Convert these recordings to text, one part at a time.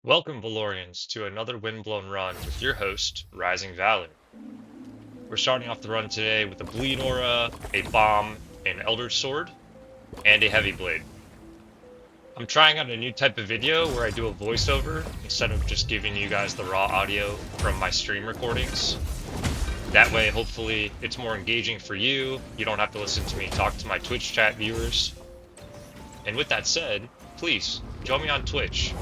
Welcome, Valorians, to another Windblown run with your host, Rising Valor. We're starting off the run today with a Bleed Aura, a Bomb, an Elder Sword, and a Heavy Blade. I'm trying out a new type of video where I do a voiceover instead of just giving you guys the raw audio from my stream recordings. That way, hopefully, it's more engaging for you. You don't have to listen to me talk to my Twitch chat viewers. And with that said, please join me on Twitch.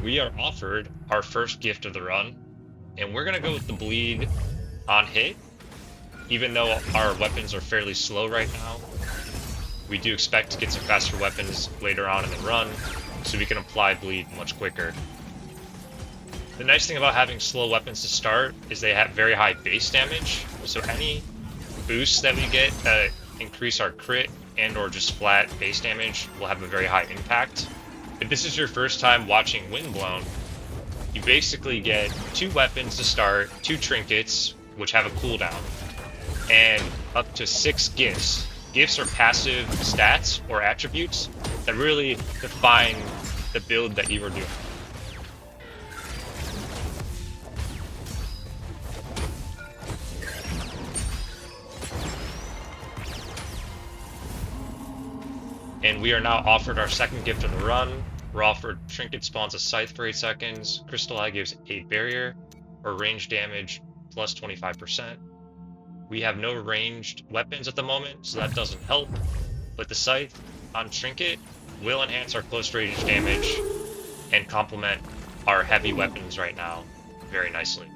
We are offered our first gift of the run, and we're gonna go with the bleed on hit. Even though our weapons are fairly slow right now, we do expect to get some faster weapons later on in the run, so we can apply bleed much quicker. The nice thing about having slow weapons to start is they have very high base damage, so any boosts that we get that increase our crit and or just flat base damage will have a very high impact. If this is your first time watching Windblown, you basically get 2 weapons to start, 2 trinkets, which have a cooldown, and up to 6 gifts. Gifts are passive stats or attributes that really define the build that you are doing. And we are now offered our second gift of the run. We're offered Trinket spawns a Scythe for 8 seconds, Crystal Eye gives 8 barrier, or range damage plus 25%. We have no ranged weapons at the moment, so that doesn't help, but the Scythe on Trinket will enhance our close range damage and complement our heavy weapons right now very nicely.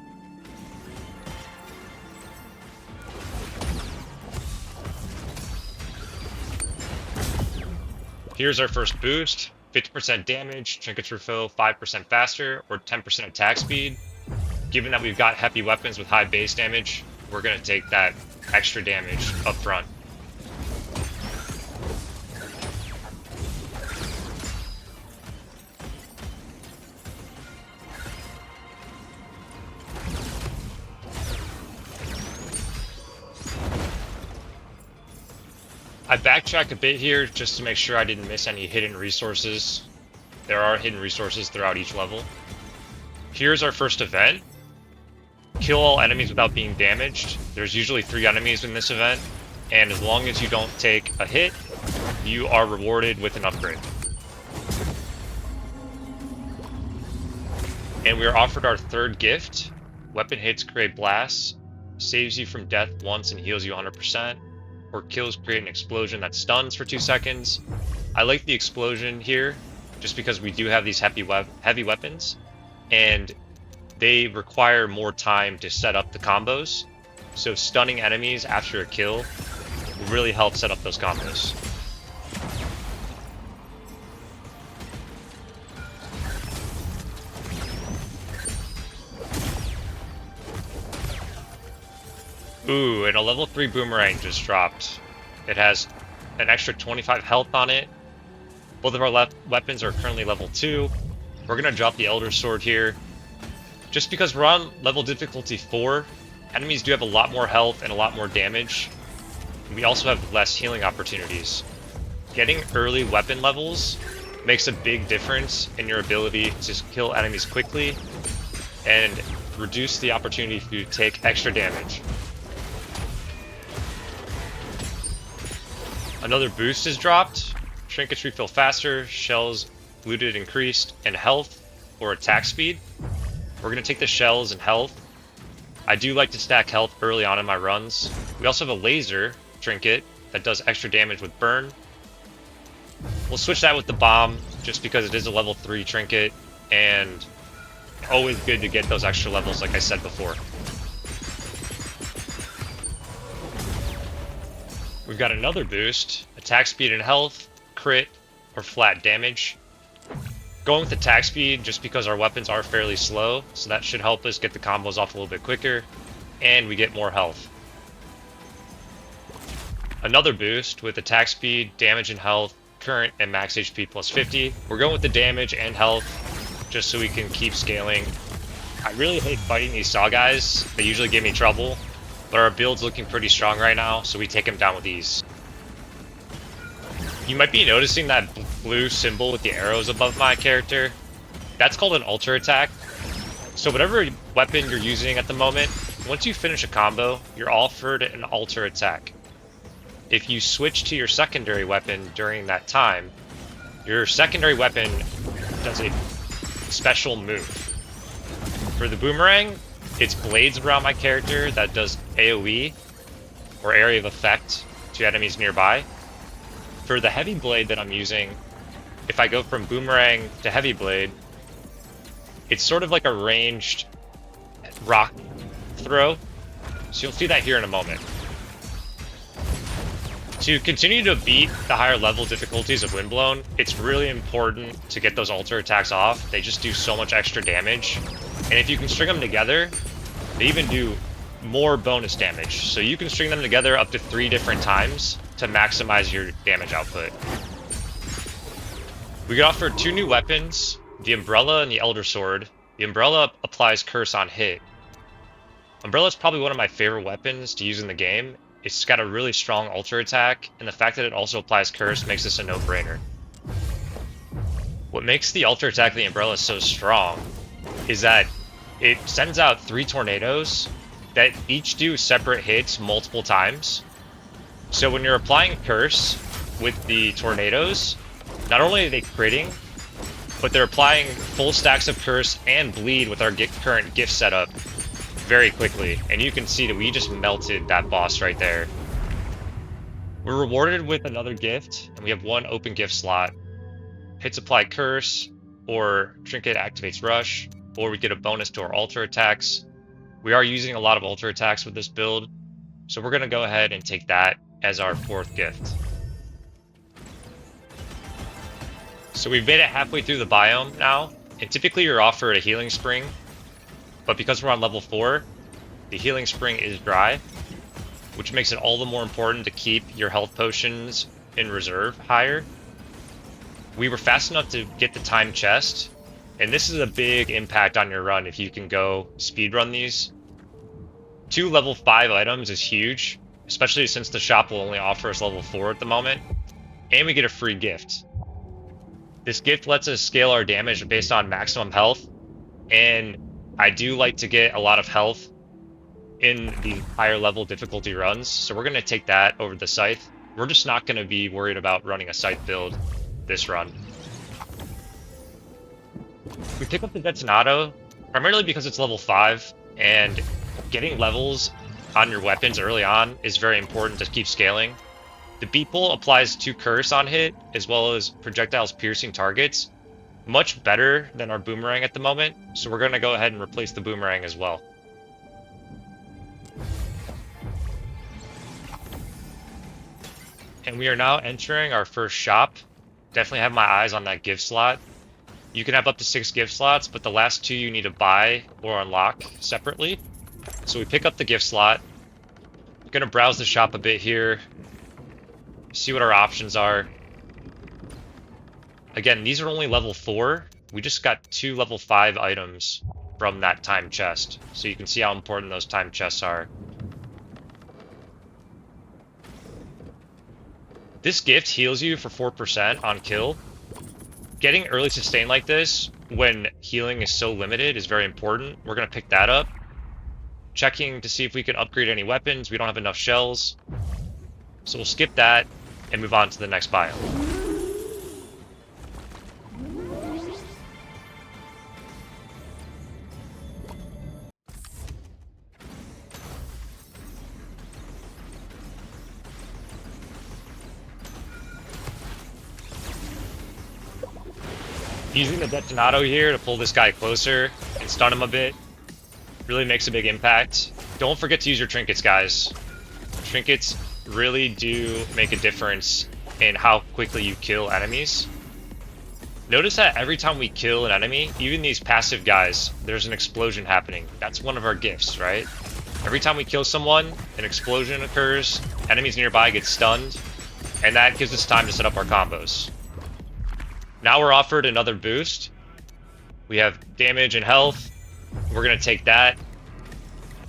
Here's our first boost, 50% damage, trinkets refill 5% faster, or 10% attack speed. Given that we've got heavy weapons with high base damage, we're going to take that extra damage up front. I backtracked a bit here just to make sure I didn't miss any hidden resources. There are hidden resources throughout each level. Here's our first event. Kill all enemies without being damaged. There's usually 3 enemies in this event, and as long as you don't take a hit, you are rewarded with an upgrade. And we are offered our third gift. Weapon hits create blasts, saves you from death once and heals you 100%. Or kills create an explosion that stuns for 2 seconds. I like the explosion here, just because we do have these heavy weapons, and they require more time to set up the combos. So stunning enemies after a kill will really help set up those combos. Ooh, and a level 3 boomerang just dropped. It has an extra 25 health on it. Both of our weapons are currently level 2. We're going to drop the Elder Sword here. Just because we're on level difficulty 4, enemies do have a lot more health and a lot more damage. We also have less healing opportunities. Getting early weapon levels makes a big difference in your ability to kill enemies quickly and reduce the opportunity for you to take extra damage. Another boost is dropped. Trinkets refill faster, shells looted increased, and health or attack speed. We're going to take the shells and health. I do like to stack health early on in my runs. We also have a laser trinket that does extra damage with burn. We'll switch that with the bomb just because it is a level 3 trinket, and always good to get those extra levels like I said before. We've got another boost, attack speed and health, crit, or flat damage. Going with attack speed just because our weapons are fairly slow, so that should help us get the combos off a little bit quicker, and we get more health. Another boost with attack speed, damage and health, current and max HP plus 50. We're going with the damage and health just so we can keep scaling. I really hate fighting these Saw guys. They usually give me trouble. But our build's looking pretty strong right now, so we take him down with ease. You might be noticing that blue symbol with the arrows above my character. That's called an alter attack. So whatever weapon you're using at the moment, once you finish a combo, you're offered an alter attack. If you switch to your secondary weapon during that time, your secondary weapon does a special move. For the boomerang, it's blades around my character that does AoE, or area of effect, to enemies nearby. For the heavy blade that I'm using, if I go from boomerang to heavy blade, it's sort of like a ranged rock throw. So you'll see that here in a moment. To continue to beat the higher level difficulties of Windblown, it's really important to get those alter attacks off. They just do so much extra damage. And if you can string them together, they even do more bonus damage. So you can string them together up to 3 different times to maximize your damage output. We got offered 2 new weapons, the Umbrella and the Elder Sword. The Umbrella applies Curse on hit. Umbrella is probably one of my favorite weapons to use in the game. It's got a really strong alter attack, and the fact that it also applies Curse makes this a no-brainer. What makes the alter attack of the Umbrella so strong is that it sends out 3 tornadoes that each do separate hits multiple times. So when you're applying Curse with the tornadoes, not only are they critting, but they're applying full stacks of Curse and Bleed with our current gift setup very quickly. And you can see that we just melted that boss right there. We're rewarded with another gift, and we have 1 open gift slot. Hits apply Curse, or Trinket activates Rush, or we get a bonus to our alter attacks. We are using a lot of alter attacks with this build, so we're going to go ahead and take that as our 4th gift. So we've made it halfway through the biome now, and typically you're offered a healing spring, but because we're on level 4, the healing spring is dry, which makes it all the more important to keep your health potions in reserve higher. We were fast enough to get the time chest, and this is a big impact on your run if you can go speedrun these. 2 level 5 items is huge, especially since the shop will only offer us level 4 at the moment, and we get a free gift. This gift lets us scale our damage based on maximum health, and I do like to get a lot of health in the higher level difficulty runs, so we're going to take that over the scythe. We're just not going to be worried about running a scythe build this run. We pick up the Detonato primarily because it's level 5, and getting levels on your weapons early on is very important to keep scaling. The Beeple applies 2 Curse on hit, as well as projectiles piercing targets. Much better than our Boomerang at the moment, so we're going to go ahead and replace the Boomerang as well. And we are now entering our first shop. Definitely have my eyes on that gift slot. You can have up to 6 gift slots, but the last 2 you need to buy or unlock separately. So we pick up the gift slot. We're going to browse the shop a bit here, see what our options are. Again, these are only level 4. We just got 2 level 5 items from that time chest, so you can see how important those time chests are. This gift heals you for 4% on kill. Getting early sustain like this, when healing is so limited, is very important. We're going to pick that up. Checking to see if we can upgrade any weapons. We don't have enough shells. So we'll skip that and move on to the next biome. Using the Detonato here to pull this guy closer and stun him a bit really makes a big impact. Don't forget to use your trinkets, guys. Trinkets really do make a difference in how quickly you kill enemies. Notice that every time we kill an enemy, even these passive guys, there's an explosion happening. That's one of our gifts, right? Every time we kill someone, an explosion occurs, enemies nearby get stunned, and that gives us time to set up our combos. Now we're offered another boost. We have damage and health. We're going to take that,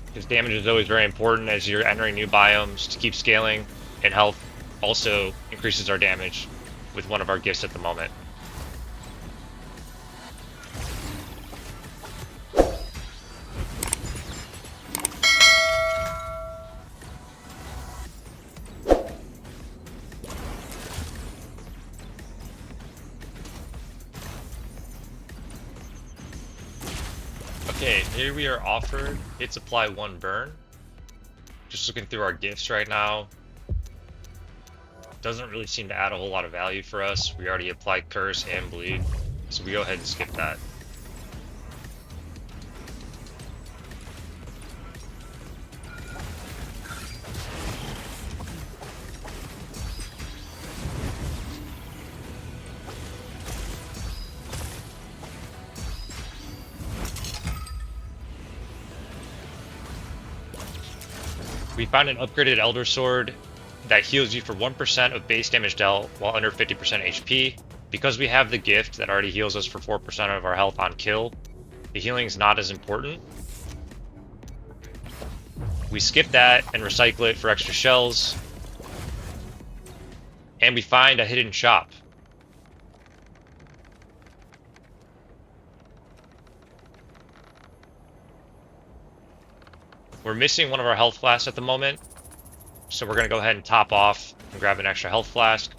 because damage is always very important as you're entering new biomes to keep scaling, and health also increases our damage with one of our gifts at the moment. Okay, here we are offered hit supply 1 burn. Just looking through our gifts right now. Doesn't really seem to add a whole lot of value for us. We already applied curse and bleed, so we go ahead and skip that. We found an upgraded Elder Sword that heals you for 1% of base damage dealt while under 50% HP. Because we have the gift that already heals us for 4% of our health on kill, the healing is not as important. We skip that and recycle it for extra shells. And we find a hidden shop. We're missing one of our health flasks at the moment, so we're going to go ahead and top off and grab an extra health flask.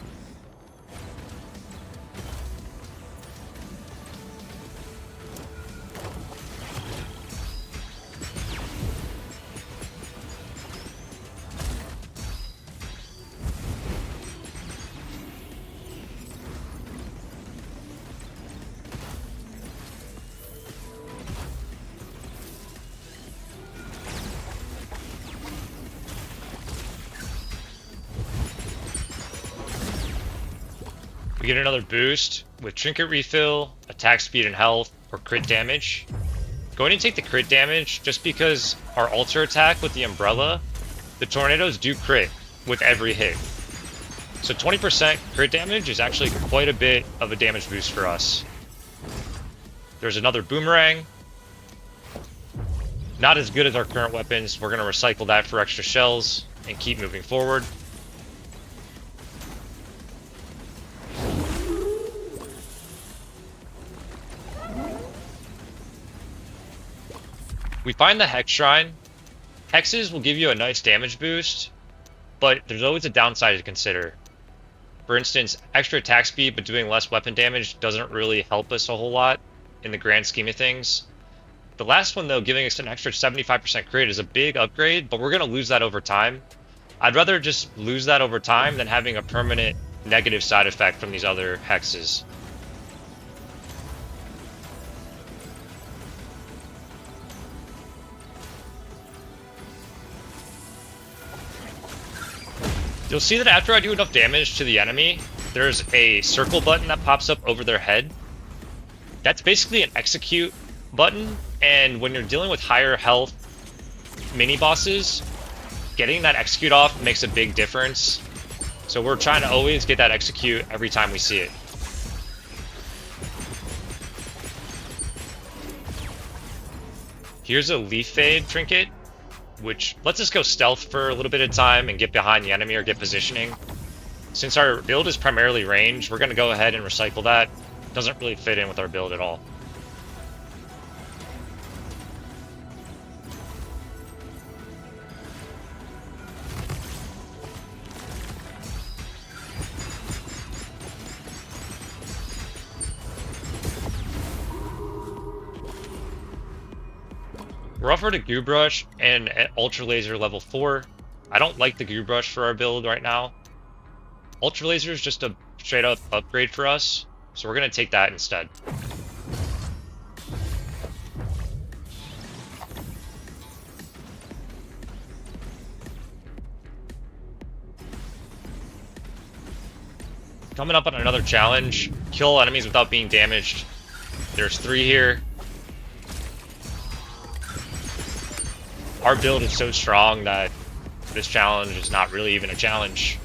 We get another boost with Trinket Refill, attack speed and health, or crit damage. Going to take the crit damage just because our altar attack with the umbrella, the tornadoes do crit with every hit. So 20% crit damage is actually quite a bit of a damage boost for us. There's another boomerang. Not as good as our current weapons. We're going to recycle that for extra shells and keep moving forward. We find the Hex Shrine. Hexes will give you a nice damage boost, but there's always a downside to consider. For instance, extra attack speed but doing less weapon damage doesn't really help us a whole lot in the grand scheme of things. The last one though, giving us an extra 75% crit is a big upgrade, but we're going to lose that over time. I'd rather just lose that over time than having a permanent negative side effect from these other hexes. You'll see that after I do enough damage to the enemy, there's a circle button that pops up over their head. That's basically an execute button, and when you're dealing with higher health mini-bosses, getting that execute off makes a big difference. So we're trying to always get that execute every time we see it. Here's a Leaf Fade trinket, which lets us go stealth for a little bit of time and get behind the enemy or get positioning. Since our build is primarily range, we're going to go ahead and recycle that. Doesn't really fit in with our build at all. We're offered a Goo Brush and an Ultra Laser level 4. I don't like the Goo Brush for our build right now. Ultra Laser is just a straight up upgrade for us, so we're going to take that instead. Coming up on another challenge, kill enemies without being damaged. There's 3 here. Our build is so strong that this challenge is not really even a challenge.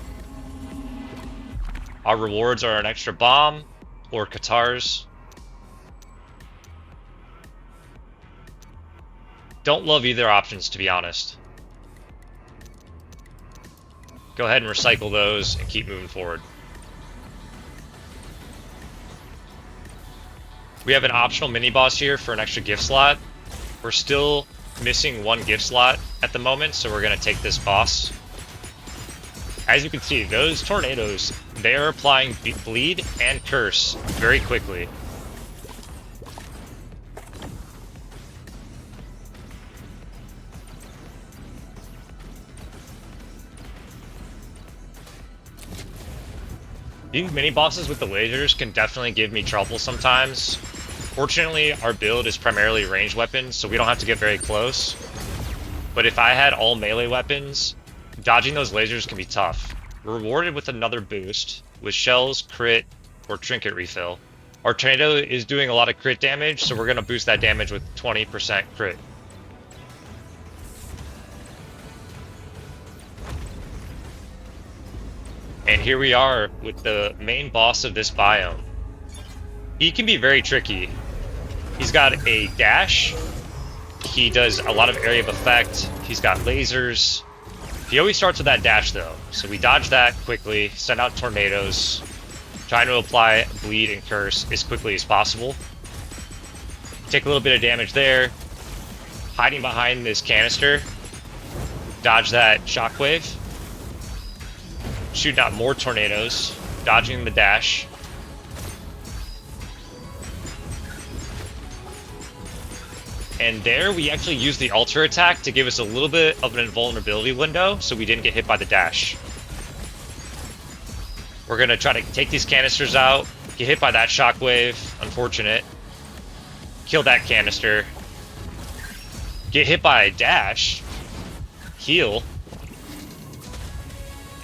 Our rewards are an extra bomb or Katars. Don't love either options, to be honest. Go ahead and recycle those and keep moving forward. We have an optional mini-boss here for an extra gift slot. We're still missing 1 gift slot at the moment, so we're going to take this boss. As you can see, those tornadoes, they are applying bleed and curse very quickly. These mini bosses with the lasers can definitely give me trouble sometimes. Fortunately, our build is primarily ranged weapons, so we don't have to get very close. But if I had all melee weapons, dodging those lasers can be tough. We're rewarded with another boost, with shells, crit, or trinket refill. Our tornado is doing a lot of crit damage, so we're going to boost that damage with 20% crit. And here we are with the main boss of this biome. He can be very tricky. He's got a dash. He does a lot of area of effect. He's got lasers. He always starts with that dash though. So we dodge that quickly, send out tornadoes, trying to apply bleed and curse as quickly as possible. Take a little bit of damage there. Hiding behind this canister. Dodge that shockwave. Shooting out more tornadoes. Dodging the dash. And there we actually used the alter attack to give us a little bit of an invulnerability window so we didn't get hit by the dash. We're going to try to take these canisters out, get hit by that shockwave, unfortunate. Kill that canister. Get hit by a dash. Heal.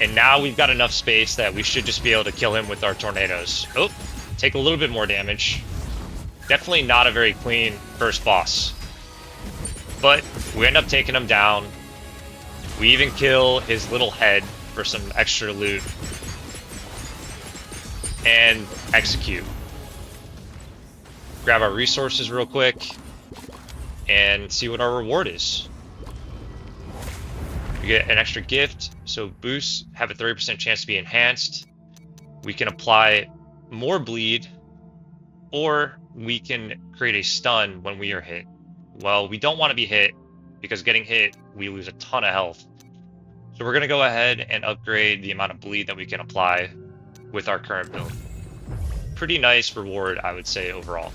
And now we've got enough space that we should just be able to kill him with our tornadoes. Oh, take a little bit more damage. Definitely not a very clean first boss. But we end up taking him down. We even kill his little head for some extra loot. And execute. Grab our resources real quick. And see what our reward is. We get an extra gift. So boosts have a 30% chance to be enhanced. We can apply more bleed. Or we can create a stun when we are hit. Well, we don't want to be hit, because getting hit, we lose a ton of health. So we're going to go ahead and upgrade the amount of bleed that we can apply with our current build. Pretty nice reward, I would say, overall.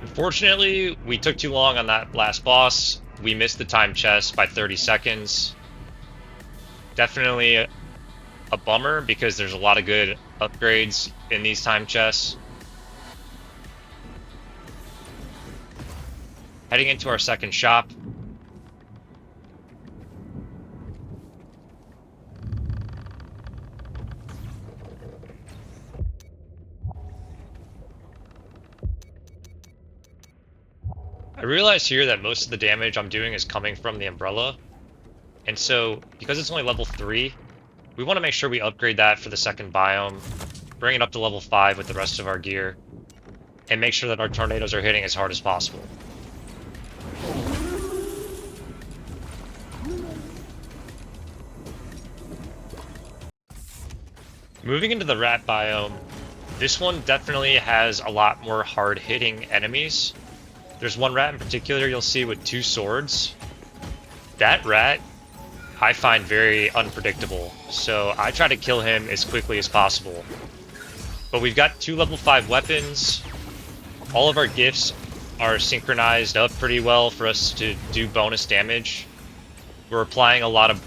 Unfortunately, we took too long on that last boss. We missed the time chest by 30 seconds. Definitely a bummer because there's a lot of good upgrades in these time chests. Heading into our second shop. I realize here that most of the damage I'm doing is coming from the umbrella. And so, because it's only level 3, we want to make sure we upgrade that for the second biome, bring it up to level 5 with the rest of our gear, and make sure that our tornadoes are hitting as hard as possible. Moving into the rat biome, this one definitely has a lot more hard-hitting enemies. There's one rat in particular you'll see with 2 swords. That rat I find very unpredictable, so I try to kill him as quickly as possible. But we've got 2 level 5 weapons. All of our gifts are synchronized up pretty well for us to do bonus damage. We're applying a lot of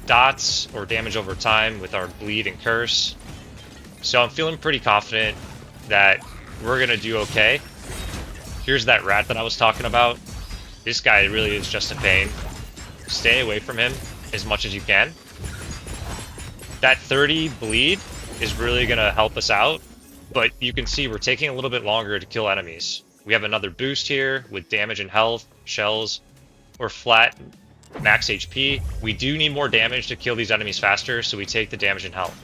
dots or damage over time with our bleed and curse. So I'm feeling pretty confident that we're gonna do okay. Here's that rat that I was talking about. This guy really is just a pain. Stay away from him as much as you can. That 30 bleed is really going to help us out, but you can see we're taking a little bit longer to kill enemies. We have another boost here with damage and health, shells, or flat max HP. We do need more damage to kill these enemies faster, so we take the damage and health.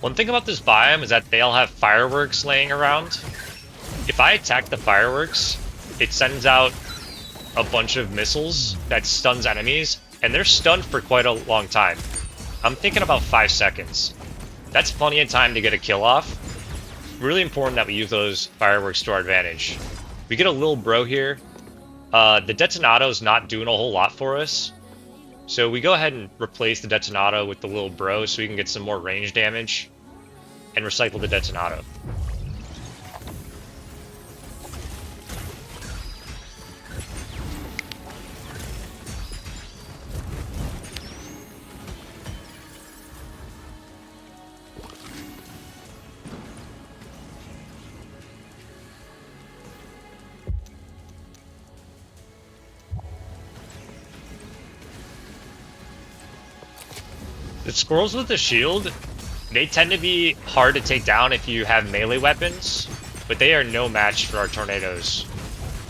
One thing about this biome is that they all have fireworks laying around. If if I attack the fireworks, it sends out a bunch of missiles that stuns enemies, and they're stunned for quite a long time. I'm thinking about 5 seconds. That's plenty of time to get a kill off. Really important that we use those fireworks to our advantage. We get a little bro here. The Detonato's not doing a whole lot for us. So we go ahead and replace the Detonato with the little bro so we can get some more range damage and recycle the Detonato. The squirrels with the shield, they tend to be hard to take down if you have melee weapons, but they are no match for our tornadoes.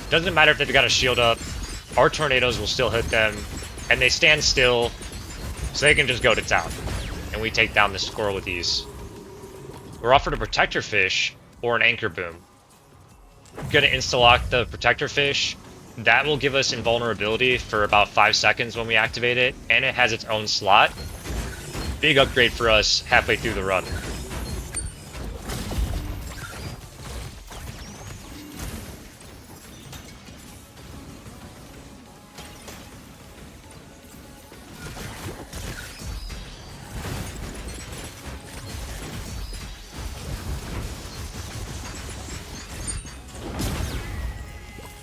Doesn't matter if they've got a shield up, our tornadoes will still hit them, and they stand still, so they can just go to town. And we take down the squirrel with ease. We're offered a protector fish or an anchor boom. Gonna insta-lock the protector fish. That will give us invulnerability for about 5 seconds when we activate it, and it has its own slot. Big upgrade for us halfway through the run.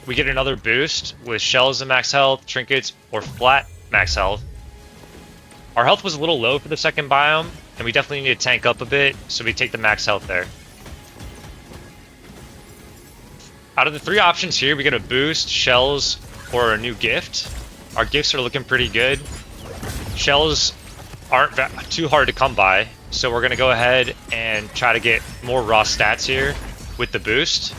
We get another boost with shells and max health, trinkets, or flat max health. Our health was a little low for the second biome, and we definitely need to tank up a bit, so we take the max health there. Out of the 3 options here, we get a boost, shells, or a new gift. Our gifts are looking pretty good. Shells aren't too hard to come by, so we're going to go ahead and try to get more raw stats here with the boost.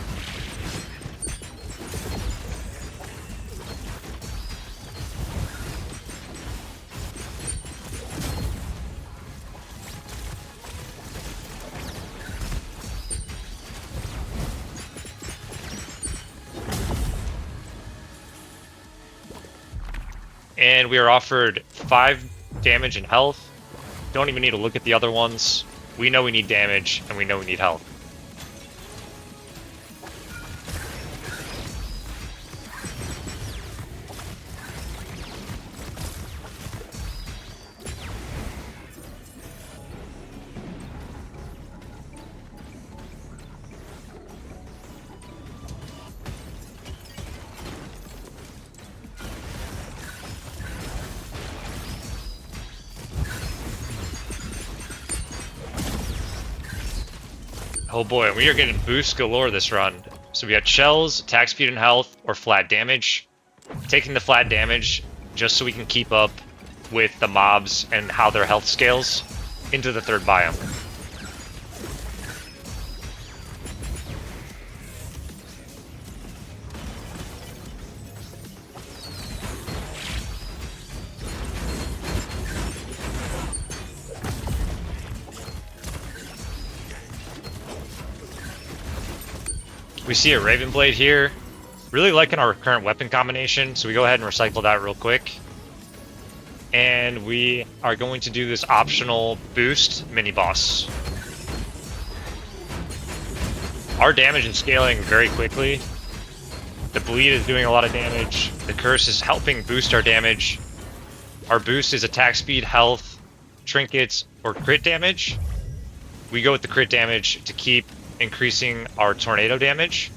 And we are offered 5 damage and health. Don't even need to look at the other ones. We know we need damage, and we know we need health. Oh boy, we are getting boost galore this run. So we got shells, attack speed and health, or flat damage. Taking the flat damage just so we can keep up with the mobs and how their health scales into the 3rd biome. We see a Raven Blade here. Really liking our current weapon combination, so we go ahead and recycle that real quick. And we are going to do this optional boost Miniboss. Our damage is scaling very quickly. The bleed is doing a lot of damage. The curse is helping boost our damage. Our boost is attack speed, health, trinkets, or crit damage. We go with the crit damage to keep increasing our tornado damage.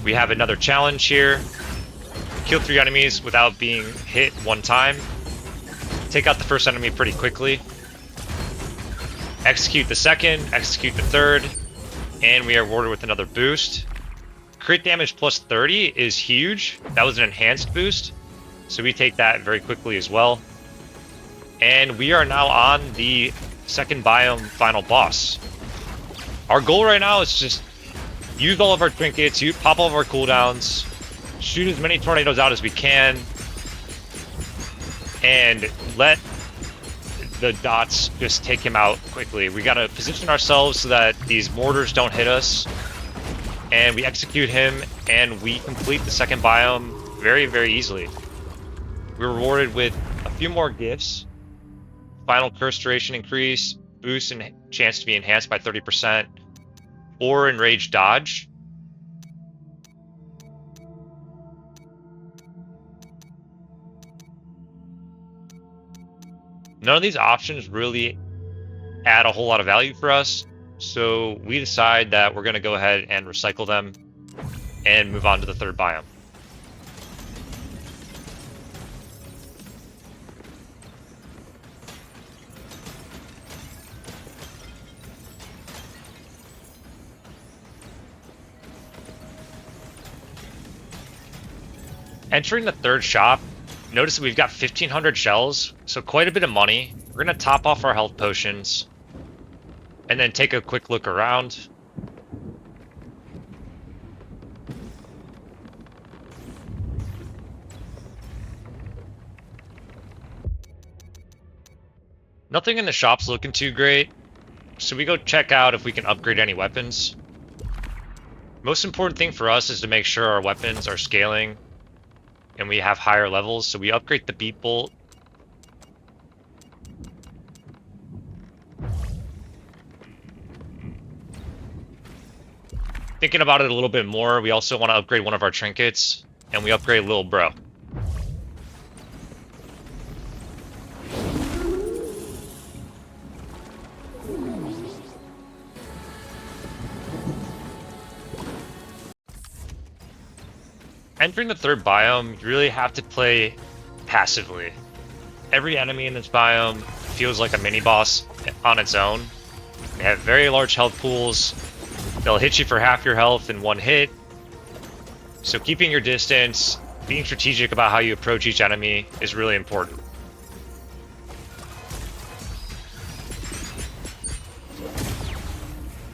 We have another challenge here. Kill 3 enemies without being hit 1 time. Take out the first enemy pretty quickly. Execute the second, execute the third, and we are rewarded with another boost. Crit damage plus 30 is huge. That was an enhanced boost, so we take that very quickly as well. And we are now on the 2nd biome final boss. Our goal right now is just use all of our trinkets, pop all of our cooldowns, shoot as many tornadoes out as we can, and let the dots just take him out quickly. We gotta position ourselves so that these mortars don't hit us. and we execute him, and we complete the second biome very, very easily. We're rewarded with a few more gifts. Final curse duration increase, boost and chance to be enhanced by 30%, or enraged dodge. None of these options really add a whole lot of value for us, so we decide that we're going to go ahead and recycle them and move on to the third biome. Entering the third shop, notice that we've got 1,500 shells, so quite a bit of money. We're going to top off our health potions and then take a quick look around. Nothing in the shop's looking too great, so we go check out if we can upgrade any weapons. Most important thing for us is to make sure our weapons are scaling and we have higher levels, so we upgrade the beat bolt. Thinking about it a little bit more, we also want to upgrade one of our trinkets, and we upgrade Lil Bro. Entering the third biome, you really have to play passively. Every enemy in this biome feels like a mini-boss on its own. They have very large health pools. They'll hit you for half your health in one hit. So keeping your distance, being strategic about how you approach each enemy is really important.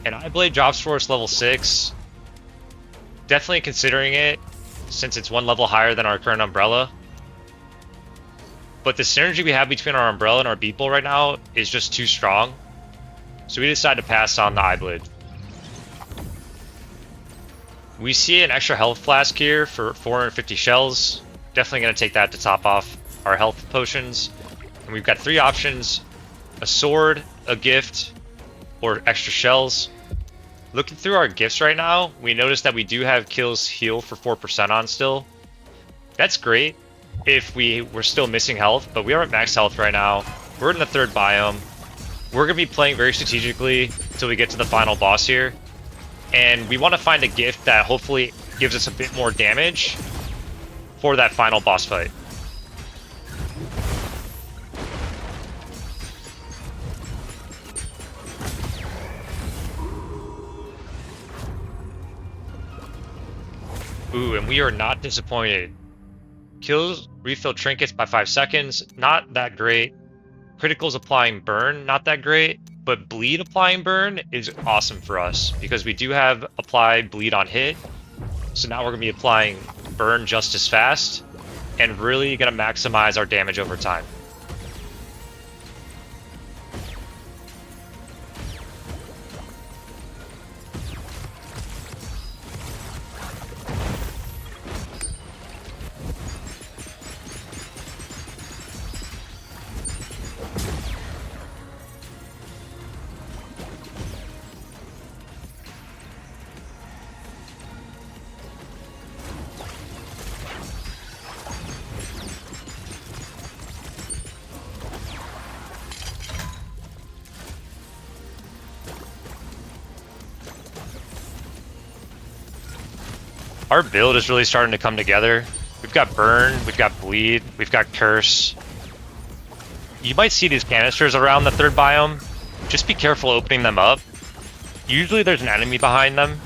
And Eye Blade drops for us level 6. Definitely considering it, since it's one level higher than our current umbrella. But the synergy we have between our umbrella and our beat bolt right now is just too strong. So we decided to pass on the Eye Blade. We see an extra health flask here for 450 shells. Definitely going to take that to top off our health potions. And we've got 3 options: a sword, a gift, or extra shells. Looking through our gifts right now, we notice that we do have kills heal for 4% on still. That's great if we were still missing health, but we are at max health right now. We're in the third biome. We're going to be playing very strategically until we get to the final boss here. And we want to find a gift that hopefully gives us a bit more damage for that final boss fight. Ooh, and we are not disappointed. Kills refill trinkets by 5 seconds, not that great. Criticals applying burn, not that great. But bleed applying burn is awesome for us because we do have apply bleed on hit. So now we're going to be applying burn just as fast and really going to maximize our damage over time. Our build is really starting to come together. We've got burn, we've got bleed, we've got curse. You might see these canisters around the third biome. Just be careful opening them up. Usually there's an enemy behind them,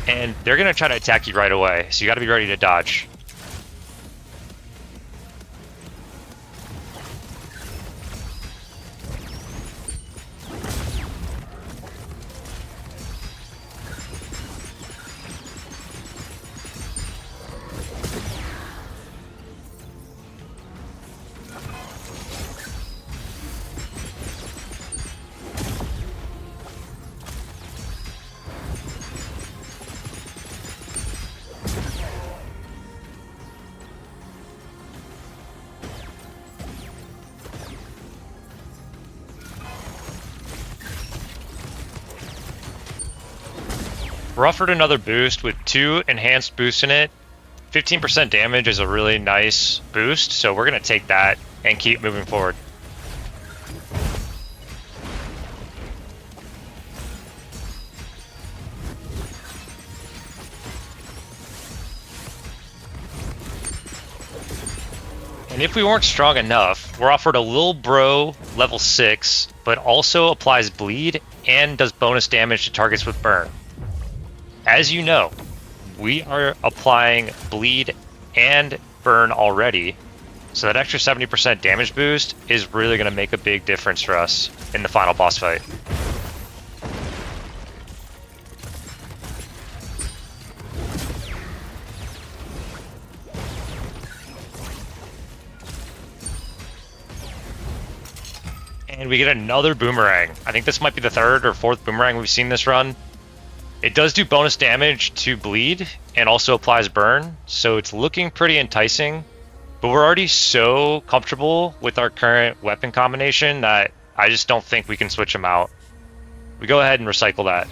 and they're going to try to attack you right away, so you got to be ready to dodge. We're offered another boost with 2 enhanced boosts in it. 15% damage is a really nice boost, so we're going to take that and keep moving forward. And if we weren't strong enough, we're offered a little bro level 6, but also applies bleed and does bonus damage to targets with burn. As you know, we are applying bleed and burn already, so that extra 70% damage boost is really going to make a big difference for us in the final boss fight. And we get another boomerang. I think this might be the 3rd or 4th boomerang we've seen this run. It does do bonus damage to bleed and also applies burn, so it's looking pretty enticing. But we're already so comfortable with our current weapon combination that I just don't think we can switch them out. We go ahead and recycle that.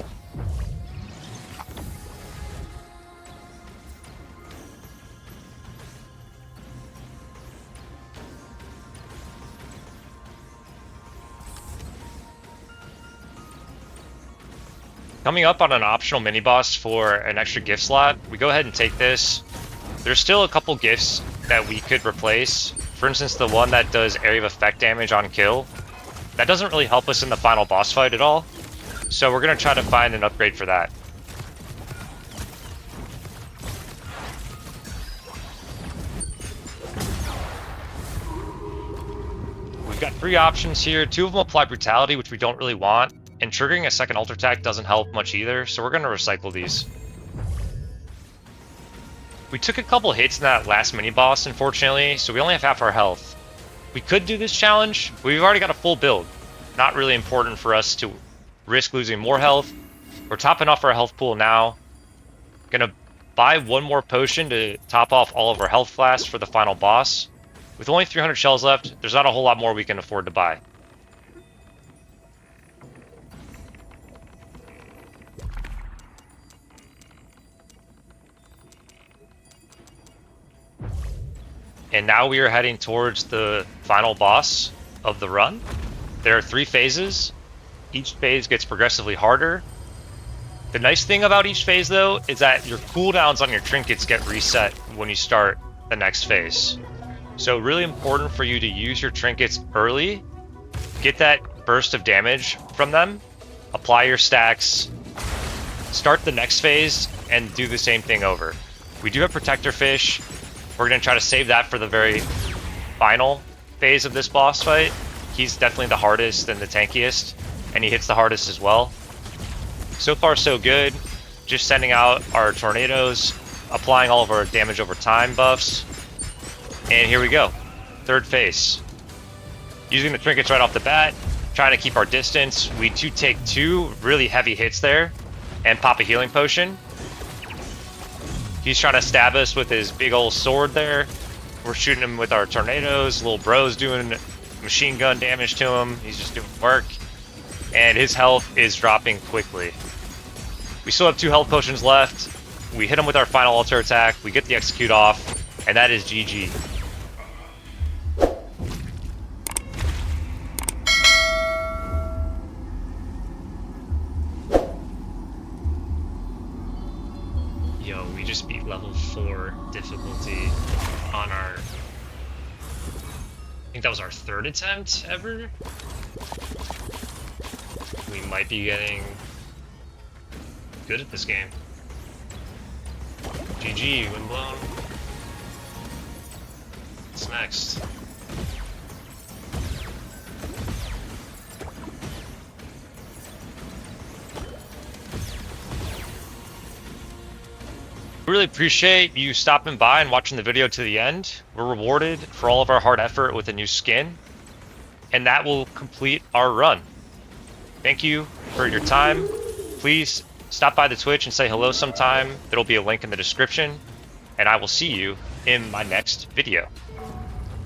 Coming up on an optional mini-boss for an extra gift slot, we go ahead and take this. There's still a couple gifts that we could replace. For instance, the one that does area of effect damage on kill. That doesn't really help us in the final boss fight at all, so we're going to try to find an upgrade for that. We've got 3 options here. 2 of them apply brutality, which we don't really want. And triggering a second ult attack doesn't help much either, so we're going to recycle these. We took a couple hits in that last mini-boss, unfortunately, so we only have half our health. We could do this challenge, but we've already got a full build. Not really important for us to risk losing more health. We're topping off our health pool now. Gonna buy 1 more potion to top off all of our health flasks for the final boss. With only 300 shells left, there's not a whole lot more we can afford to buy. And now we are heading towards the final boss of the run. There are 3 phases. Each phase gets progressively harder. The nice thing about each phase, though, is that your cooldowns on your trinkets get reset when you start the next phase. So really important for you to use your trinkets early, get that burst of damage from them, apply your stacks, start the next phase, and do the same thing over. We do have Protector Fish. We're going to try to save that for the very final phase of this boss fight. He's definitely the hardest and the tankiest, and he hits the hardest as well. So far, so good. Just sending out our tornadoes, applying all of our damage over time buffs. And here we go. 3rd phase. Using the trinkets right off the bat, trying to keep our distance. We do take 2 really heavy hits there and pop a healing potion. He's trying to stab us with his big old sword there. We're shooting him with our tornadoes. Little bro's doing machine gun damage to him. He's just doing work. And his health is dropping quickly. We still have 2 health potions left. We hit him with our final altar attack. We get the execute off. And that is GG. Yo, we just beat level 4 difficulty on our... I think that was our 3rd attempt ever? We might be getting good at this game. GG, Windblown. What's next? Really appreciate you stopping by and watching the video to the end. We're rewarded for all of our hard effort with a new skin, and that will complete our run. Thank you for your time. Please stop by the Twitch and say hello sometime. There'll be a link in the description, and I will see you in my next video.